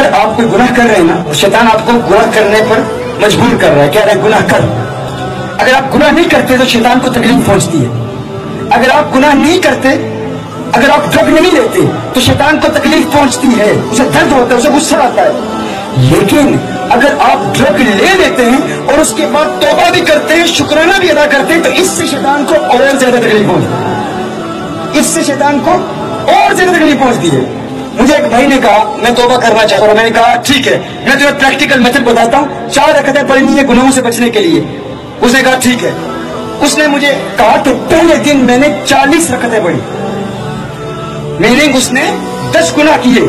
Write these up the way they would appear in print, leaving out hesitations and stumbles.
اگر آپ کوئی گناہ کر رہے ہیں نا، شیطان آپ کو گناہ کرنے پر مجبور کر رہا ہے، کہہ رہا ہے گناہ کر. اگر آپ گناہ نہیں کرتے تو شیطان کو تکلیف پہنچتی ہے. اگر آپ گناہ نہیں کرتے، اگر آپ ڈرگ نہیں لیتے تو شیطان کو تکلیف پہنچتی ہے، اسے درد ہوتا ہے، اسے غصہ آتا ہے. لیکن اگر آپ ڈرگ لے لیتے ہیں اور اس کے بعد توبہ بھی کرتے ہیں، شکرانہ بھی ادا کرتے ہیں، تو اس سے شیطان کو اور زیادہ تکلیف پہنچتی ہے. اس سے شیطان کو اور زیادہ تکلیف پہنچتی ہے. مجھے ایک بھائی نے کہا میں توبہ کرنا چاہتا ہوں. میں نے کہا ٹھیک ہے، میں تمہیں پریکٹیکل میتھڈ بتاتا ہوں، 4 رکعتیں پڑھنی ہے گناہوں سے بچنے کے لیے. اس نے کہا ٹھیک ہے. اس نے مجھے کہا کہ پہلے دن میں نے 40 رکعتیں پڑھی. میننگ اس نے 10 گناہ کیے،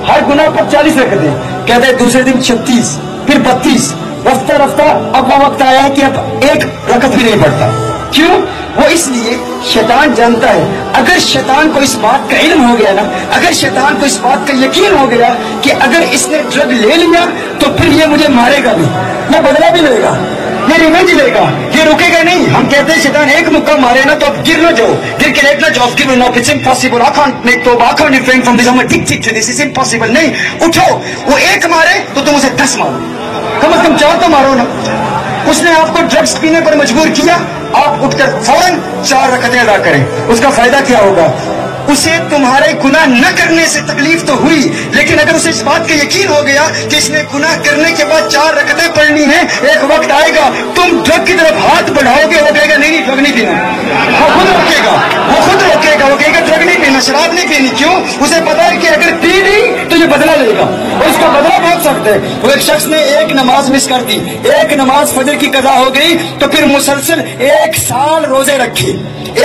ہر گناہ پر 40 رکعتیں. کہتے ہیں دوسرے دن 36، پھر 32. رفتہ رفتہ اب وہ وقت آیا ہے کہ اب 1 رکعت بھی نہیں پڑھتا. کیوں؟ وہ اس لیے شیطان جانتا ہے اگر شیطان کو اس بات کا علم ہو گیا نا، اگر شیطان کو اس بات کا یقین ہو گیا کہ اگر اس نے ڈرگ لے لیا تو پھر یہ مجھے مارے گا بھی، یہ بدلہ بھی لے گا، یہ ریونج لے گا، یہ رکے گا نہیں. ہم کہتے ہیں شیطان ایک مکہ مارے نا تو اب گر نہ جاؤ، گر کے لیٹ نہ جاؤ، گر نہ، it's impossible, I can't make توبہ، I can't refrain from this, I'm addicted to this, it's impossible. نہیں، اٹھو. وہ 1 مارے تو تم اسے 10 مارو، کم از کم 4 تو مارو نا. اس نے آپ کو ڈرگز پینے پر مجبور کیا، آپ اٹھ کر فوراً 4 رکعتیں ادا کریں. اس کا فائدہ کیا ہوگا؟ اسے تمہارے گناہ نہ کرنے سے تکلیف تو ہوئی، لیکن اگر اسے اس بات کا یقین ہو گیا کہ اس نے گناہ کرنے کے بعد 4 رکعتیں پڑھنی ہیں، ایک وقت آئے گا تم ڈرگ کی طرف ہاتھ بڑھاؤ گے، وہ کہے گا نہیں ڈرگ نہیں پینا. وہ خود روکے گا، وہ خود روکے گا، وہ کہے گا ڈرگ نہیں پینا، شراب نہیں پینی. کیوں؟ اسے پتا ہے کہ اگر پی لی تو یہ بدلہ لے گا، اور اس کا بدلہ بہت سخت ہے. وہ ایک شخص نے 1 نماز مس کر دی، 1 نماز فجر کی قضا ہو گئی، تو پھر مسلسل 1 سال روزے رکھے،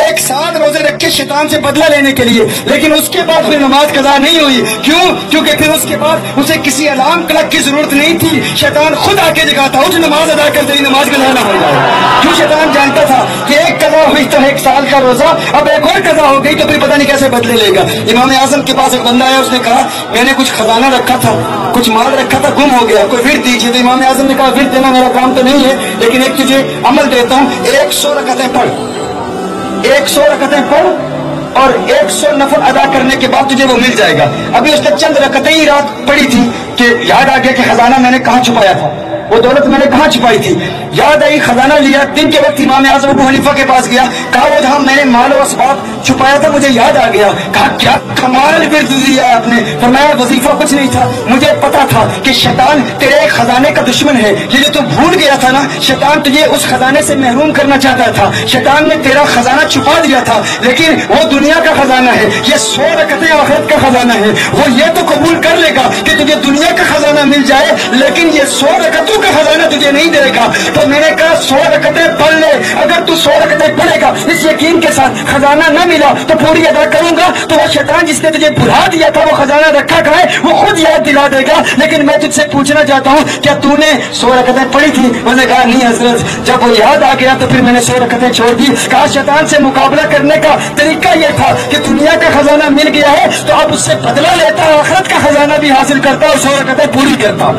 1 سال روزے رکھے شیطان سے بدلہ لینے کے لیے. لیکن اس کے بعد پھر نماز قضا نہیں ہوئی. کیوں؟ کیونکہ پھر اس کے بعد اسے کسی الارم کلک کی ضرورت نہیں تھی. شیطان خود آ کے جگاتا، اٹھ نماز ادا کر، تیری نماز قضا نہ ہو جائے. کیوں؟ شیطان جانتا تھا کہ 1 قضا ہوئی تو 1 سال کا روزہ، اب ایک اور قضا ہو گئی تو پھر پتہ نہیں کیسے بدلے لے گا. امام اعظم کے پاس ایک بندہ آیا، اس نے کہا میں نے کچھ خزانہ رکھا تھا، کچھ مال رکھا تھا، گم ہو گیا، کوئی ورد دیجیے. تو امام اعظم نے کہا ورد دینا میرا کام تو نہیں ہے، لیکن ایک تجھے عمل دیتا ہوں، 100 رکعتیں پڑھ، 100 رکعتیں پڑھ اور 100 نفل ادا کرنے کے بعد تجھے وہ مل جائے گا. ابھی اس نے چند رکعتیں ہی رات پڑھی تھی کہ یاد آ گیا کہ خزانہ میں نے کہاں چھپایا تھا، وہ دولت میں نے کہاں چھپائی تھی. یاد آئی، خزانہ لیا. دن کے وقت امام اعظم ابو حنیفہ کے پاس گیا، کہا وہ جہاں میں نے مال و اسباب چھپایا تھا مجھے یاد آ گیا. کہا کیا کمال ورد دیا آپ نے. فرمایا وظیفہ کچھ نہیں تھا، مجھے پتا تھا کہ شیطان تیرے خزانے کا دشمن ہے. یہ جو تو بھول گیا تھا نا، شیطان تجھے اس خزانے سے محروم کرنا چاہتا تھا. شیطان نے تیرا خزانہ چھپا دیا تھا، لیکن وہ دنیا کا خزانہ ہے، یہ 100 رکعتیں آخرت کا خزانہ ہے. وہ یہ تو قبول کر لے گا کہ تجھے دنیا کا خزانہ مل جائے، لیکن یہ 100 رکعتوں کا خزانہ تجھے نہیں دے گا. تو میں نے کہا 100 رکعتیں پڑھ لے. اگر تو 100 رکعتیں پڑھے گا اس یقین کے ساتھ خزانہ نہ ملا تو پوری ادا کروں گا، تو وہ شیطان جس نے تجھے بھلا دیا تھا وہ خزانہ رکھا کہاں ہے وہ خود یاد دلا دے گا. لیکن میں تجھ سے پوچھنا چاہتا ہوں کیا تو نے 100 رکعتیں پڑھی تھی؟ اس نے کہا نہیں حضرت. جب وہ یاد آ گیا تو پھر میں نے 100 رکعتیں چھوڑ دی. کہا شیطان سے مقابلہ کرنے کا طریقہ یہ تھا کہ دنیا کا خزانہ مل گیا ہے تو اب اس سے بدلہ لیتا، آخرت کا خزانہ بھی حاصل کرتا اور 100 رکعتیں پوری کرتا.